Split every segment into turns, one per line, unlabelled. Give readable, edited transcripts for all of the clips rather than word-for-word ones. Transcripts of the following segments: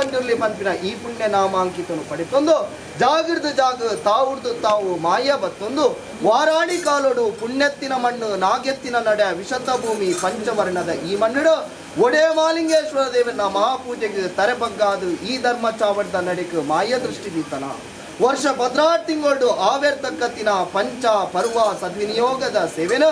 ಪಂಜುರ್ಲಿ ಪಂಪಿನ ಈ ಪುಣ್ಯ ನಾಮಾಂಕಿತನು ಪಡೆತೊಂದು ಜಾಗಿರ್ದು ಜಾಗ ತಾವುಡ್ದು ತಾವು ಮಾಯ ಬತ್ತೊಂದು ವಾರಾಣಿ ಕಾಲೋಡು ಪುಣ್ಯತ್ತಿನ ಮಣ್ಣು ನಾಗೆತ್ತಿನ ನಡೆ ವಿಶತ ಭೂಮಿ ಪಂಚವರ್ಣದ ಈ ಮಣ್ಣಿಡು ಒಡೆ ಮಾಲಿಂಗೇಶ್ವರ ದೇವನ ಮಹಾಪೂಜೆಗೆ ತರೆಬಗ್ಗಾದು ಈ ಧರ್ಮ ಚಾವಡದ ನಡೆಗೆ ಮಾಯ ದೃಷ್ಟಿ ದೀತನ ವರ್ಷ ಭದ್ರಾಟ್ ತಿಂಗಳು ಆವೇರ್ತಕ್ಕತ್ತಿನ ಪಂಚ ಪರ್ವ ಸದ್ವಿನಿಯೋಗದ ಸೇವೆನ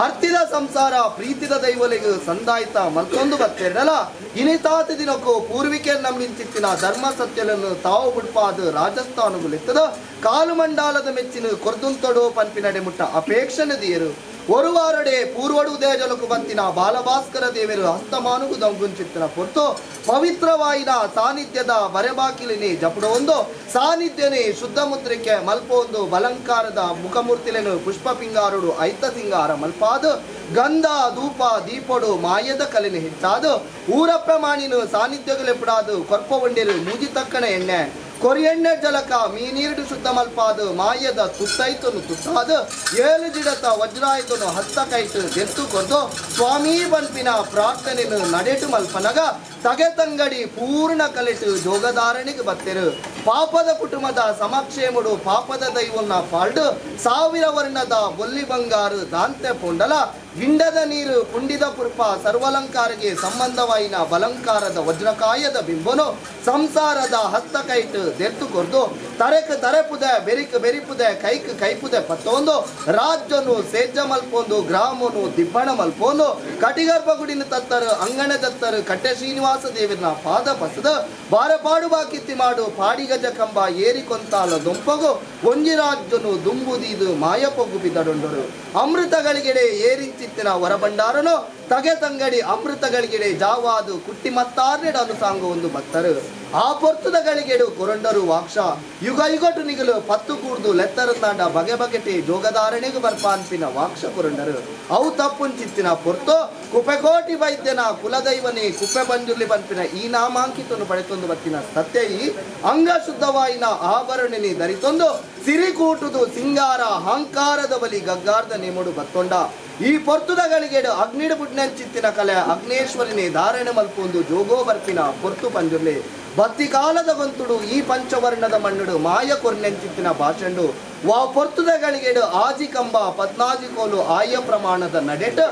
ಅರ್ಥಿದ ಸಂಸಾರ ಪ್ರೀತಿದ ದೈವಲಿಗೆ ಸಂದಾಯಿತ ಮತ್ತೊಂದು ಬತ್ತೆರಲ್ಲ ಇನಿತಾತ ದಿನಕ್ಕೂ ಪೂರ್ವಿಕೆ ನಂಬಿಂಚಿತ್ತಿನ ಧರ್ಮ ಸತ್ಯలను ತಾವು ಬಿಡ್ಪಾದ ರಾಜಸ್ಥಾನಗುಲೆತ್ತದ ಕಾಲು ಮಂಡಾಲದ ಮೆಚ್ಚಿನ ಕೊರ್ದುಂತೊಡು ಪಂಪಿನಡೆ ಮುಟ್ಟ ಅಪೇಕ್ಷಣೆ ದಿಯರು ஒரு வாரಡೆ ಪೂರ್ವಡು ಉದಯಜಲಕು ಬಂತಿನ ಬಾಲಭಾಸ್ಕರ ದೇವರು ಹಸ್ತಮಾನುಗು ದಂಗುಂಚಿತ್ತಿನ ಪೊರ್ತು ಪವಿತ್ರವಾಯಿನ ಸಾನ್ನಿಧ್ಯದ ಬರೆಬಾಕಿಲಿನಿ ಜಪುಡ ಒಂದು ಸಾನ್ನಿಧ್ಯನೇ ಶುದ್ಧ ಮುದ್ರಿಕೆ ಮಲ್ಪೊಂದು ಬಲಂಕಾರದ ಮುಖಮೂರ್ತಿಲೆನು ಪುಷ್ಪ ಪಿಂಗಾರುಡು ಐತ ಸಿಂಗಾರ ಮಲ್ಪಾದು ಗಂಧ ಧೂಪ ದೀಪಡು ಮಾಯದ ಕಲೆನು ಹೆಚ್ಚಾದು ಊರಪ್ಪ ಮಾಣಿನು ಸಾನ್ನಿಧ್ಯಗಳೆಪುಡಾದು ಕೊರ್ಪ ಉಂಡಿರು ಮೂಜಿ ತಕ್ಕಣ ಎಣ್ಣೆ ಕೊರಿಯಣ್ಣೆ ಜಲಕ ಮೀನೀರುಡು ಶುದ್ಧ ಮಲ್ಪಾದು ಮಾಯದ ತುತ್ತೈತನು ತುತ್ತಾದು ಏಳು ಜಿಡತ ವಜ್ರಾಯುಧನು ಹಸ್ತ ಕೈಟು ಎತ್ತು ಕೊದ್ದು ಸ್ವಾಮಿ ಬನ್ಪಿನ ಪ್ರಾರ್ಥನೆನು ನಡೆಟು ಮಲ್ಪನಗ ತಗೆತಂಗಡಿ ಪೂರ್ಣ ಕಲೆಟು ಜೋಗಧಾರಣಿಗೆ ಬತ್ತೆರು ಪಾಪದ ಕುಟುಂಬದ ಸಮಕ್ಷೇಮುಡು ಪಾಪದ ದೈವನ್ನ ಪಾಲ್ಡು ಸಾವಿರ ವರ್ಣದ ಬೊಲ್ಲಿ ಬಂಗಾರು ದಾಂತೆ ಪೊಂಡಲ ಗಿಂಡದ ನೀರು ಪುಂಡಿದ ಪುರ್ಪ ಸರ್ವಲಂಕಾರಕ್ಕೆ ಸಂಬಂಧವಾಯಿನ ಬಲಂಕಾರದ ವಜ್ರಕಾಯದ ಬಿಂಬನು ಸಂಸಾರದ ಹಸ್ತ ಕೈಟು ದೆತ್ತು ಕೊರ್ದು ತರೆಕ್ ತರೆಪುದೆ ಬೆರಿಕ್ ಬೆರಿಪುದೆ ಕೈಕ್ ಕೈಪುದೆ ಪತ್ತೊಂದು ರಾಜ್ಯನು ಸೇಜ್ಜ ಮಲ್ಪೊಂದು ಗ್ರಾಮನು ದಿಬ್ಬಣ ಮಲ್ಪೊಂದು ಕಟಿಗರ್ಭ ಗುಡಿನ ತತ್ತರು ಅಂಗಣ ದತ್ತರು ಕಟ್ಟೆ ಶ್ರೀನಿವಾಸ ದೇವನ ಪಾದ ಪಸದ ಬಾರಪಾಡು ಬಾಕಿತ್ತಿ ಮಾಡು ಪಾಡಿಗಜ ಕಂಬ ಏರಿ ಕೊಂತಾಲ ದೊಂಪಗು ಒಂಜಿ ರಾಜ್ಯನು ದುಂಬುದೀದು ಮಾಯ ಪೊಗ್ಗು ಬಿದ್ದಡೊಂಡರು ಅಮೃತಗಳಿಗೆಡೆ ಏರಿಂಚಿತ್ತಿನ ಹೊರಬಂಡಾರನು ತಗೆ ತಂಗಡಿ ಅಮೃತಗಳಿಗೆಡೆ ಜಾವಾದು ಕುಟ್ಟಿ ಮತ್ತಾರ್ನೆಡ ಅನುಸಾಂಗ ಒಂದು ಭಕ್ತರು ಆ ಪೊರ್ತುದ ಗಳಿಗೆಡು ಕೊರಂಡರು ವಾಕ್ಷ ಯುಗ ಯುಗಟು ನಿಗಲು ಪತ್ತು ಕೂಡ್ದು ಲೆತ್ತರನಾಡ ಬಗೆ ಬಗೆಟೆ ಜೋಗಧಾರಣೆಗೆ ಬರ್ಪಾನ್ಪಿನ ವಾಕ್ಷ ಕೊರಂಡರು ಅವು ತಪ್ಪುಂಚಿತ್ತಿನ ಪೊರ್ತು ಕುಪೆಕೋಟಿ ವೈದ್ಯನ ಕುಲದೈವನೇ ಕುಪ್ಪೆ ಬಂಜುರ್ಲಿ ಪಂಪಿನ ಈ ನಾಮಾಂಕಿತನು ಪಡೆತೊಂದು ಬತ್ತಿನ ಸತ್ಯಯಿ ಅಂಗ ಶುದ್ಧವಾಯಿನ ಆಭರಣನಿ ಧರಿತೊಂದು ಸಿರಿಕೂಟುದು ಸಿಂಗಾರ ಅಹಂಕಾರದ ಬಲಿ ಗಗ್ಗಾರ್ಧ ನೇಮುಡು ಬತ್ತೊಂಡ ಈ ಪೊರ್ತುದ ಗಳಿಗೆಡು ಅಗ್ನಿಡು ಬುಡ್ನಂಚಿತ್ತಿನ ಕಲೆ ಅಗ್ನೇಶ್ವರಿನೇ ಧಾರಣೆ ಮಲ್ಪೊಂದು ಜೋಗೋ ಬರ್ಪಿನ ಪೊರ್ತು ಪಂಜುರ್ಲಿ ಬತ್ತಿ ಕಾಲದ ಬಂತುಡು ಈ ಪಂಚವರ್ಣದ ಮಣ್ಣುಡು ಮಾಯ ಕೊರ್ನೆಂಚಿತ್ತಿನ ಭಾಷಂಡು ವಾ ಪೊರ್ತುದ ಗಳಿಗೆಡು ಆಜಿ ಕಂಬ ಪದ್ನಾಜಿ ಕೋಲು ಆಯ ಪ್ರಮಾಣದ ನಡೆಟ್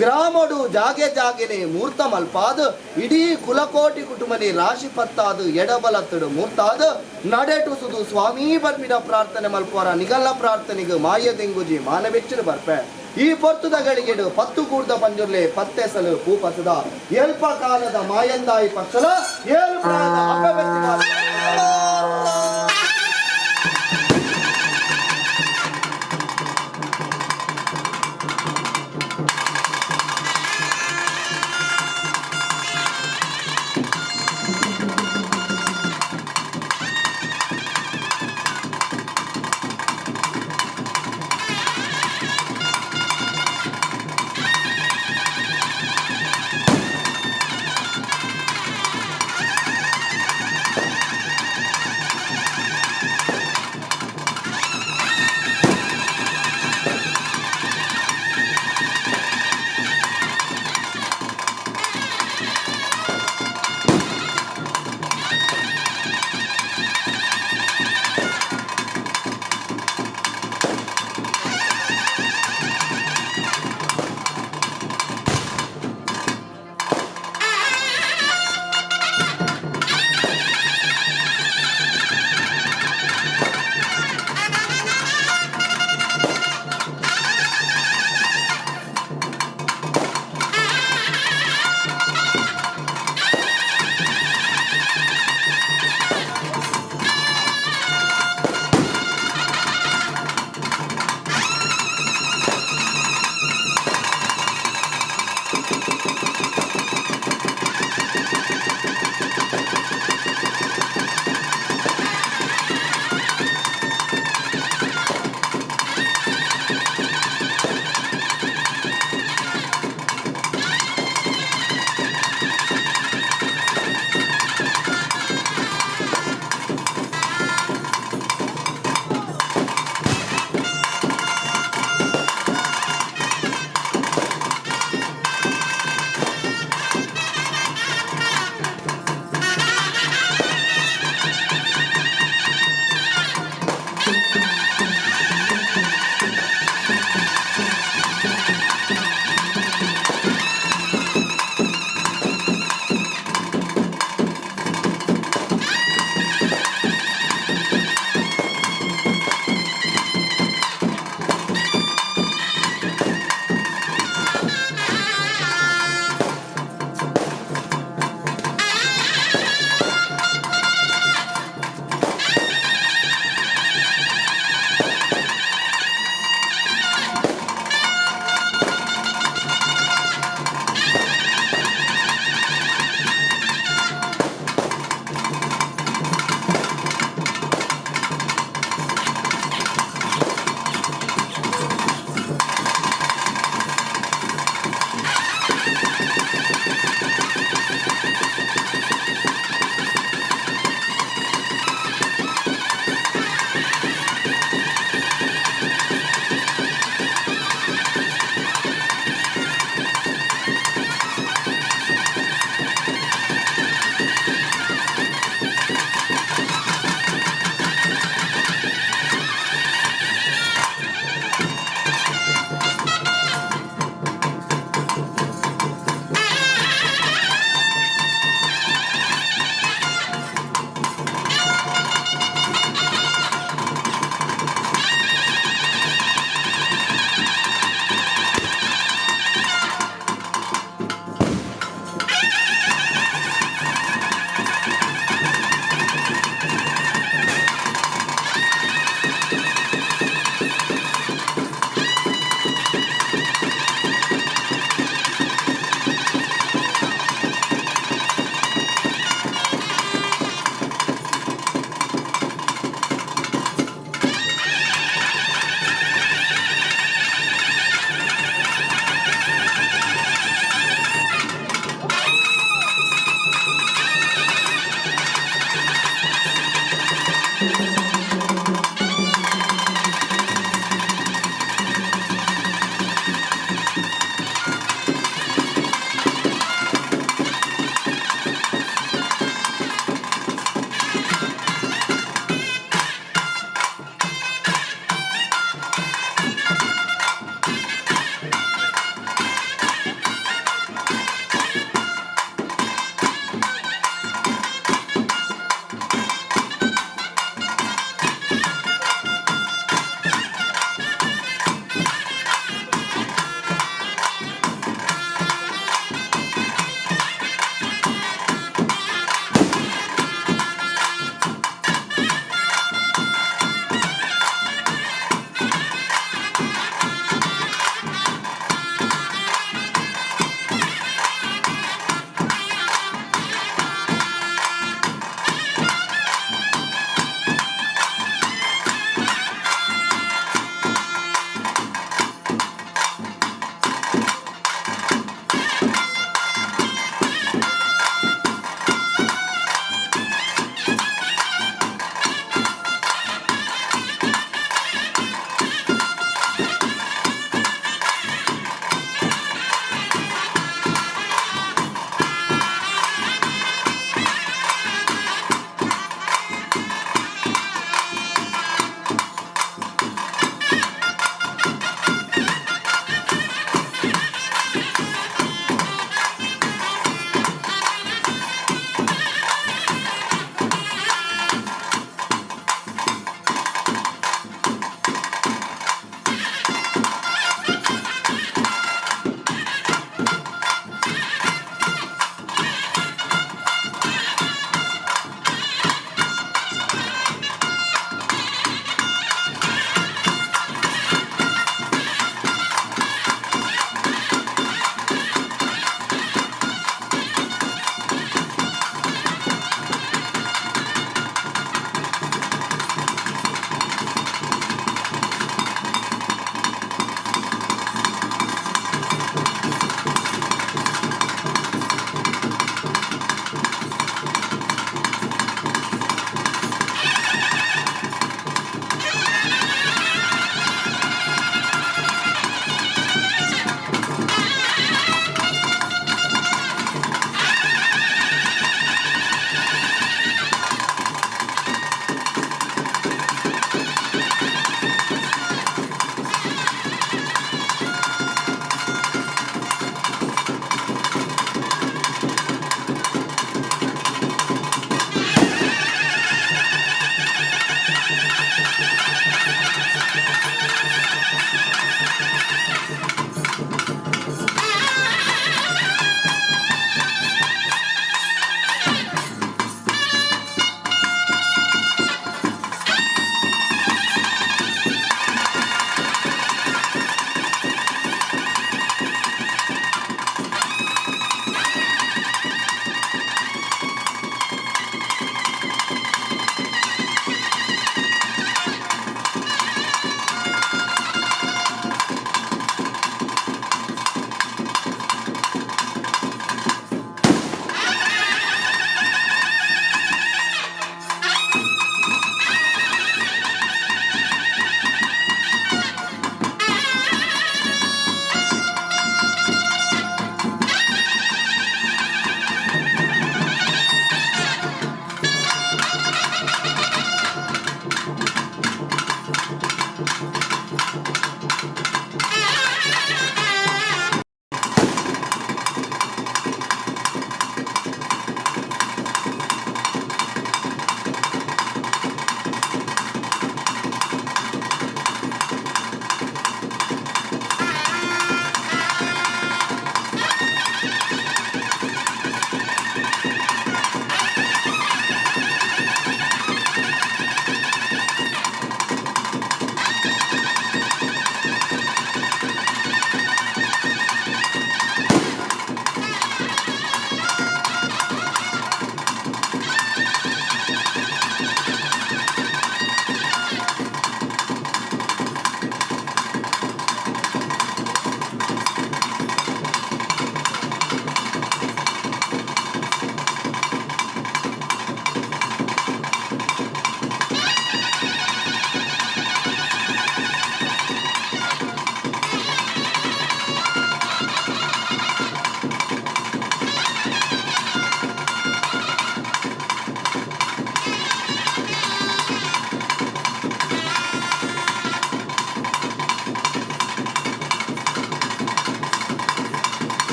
ಗ್ರಾಮಡು ಜಾಗೆ ಜಾಗೆನೆ ಮೂರ್ತ ಮಲ್ಪಾದು ಇಡೀ ಕುಲಕೋಟಿ ಕುಟುಂಬನಿ ರಾಶಿ ಪತ್ತಾದು ಎಡಬಲತ್ತಡು ಮೂರ್ತಾದು ನಡೆಟು ಸುದು ಸ್ವಾಮಿ ಬರ್ಪಿನ ಪ್ರಾರ್ಥನೆ ಮಲ್ಪುವರ ನಿಗಲ್ಲ ಪ್ರಾರ್ಥನೆಗೆ ಮಾಯ ದೆಂಗುಜಿ ಮಾನವೆಚ್ಚರು ಬರ್ಪೆ ಈ ಪೊರ್ತುದ ಗಳಿಗೆಡು ಪತ್ತು ಕೂಡ್ದ ಪಂಜುರ್ಲೆ ಪತ್ತೆಸಲು ಪೂಪಸದ ಎಲ್ಪ ಕಾಲದ ಮಾಯಂದಾಯಿ ಪಕ್ಷಲ ಏಳು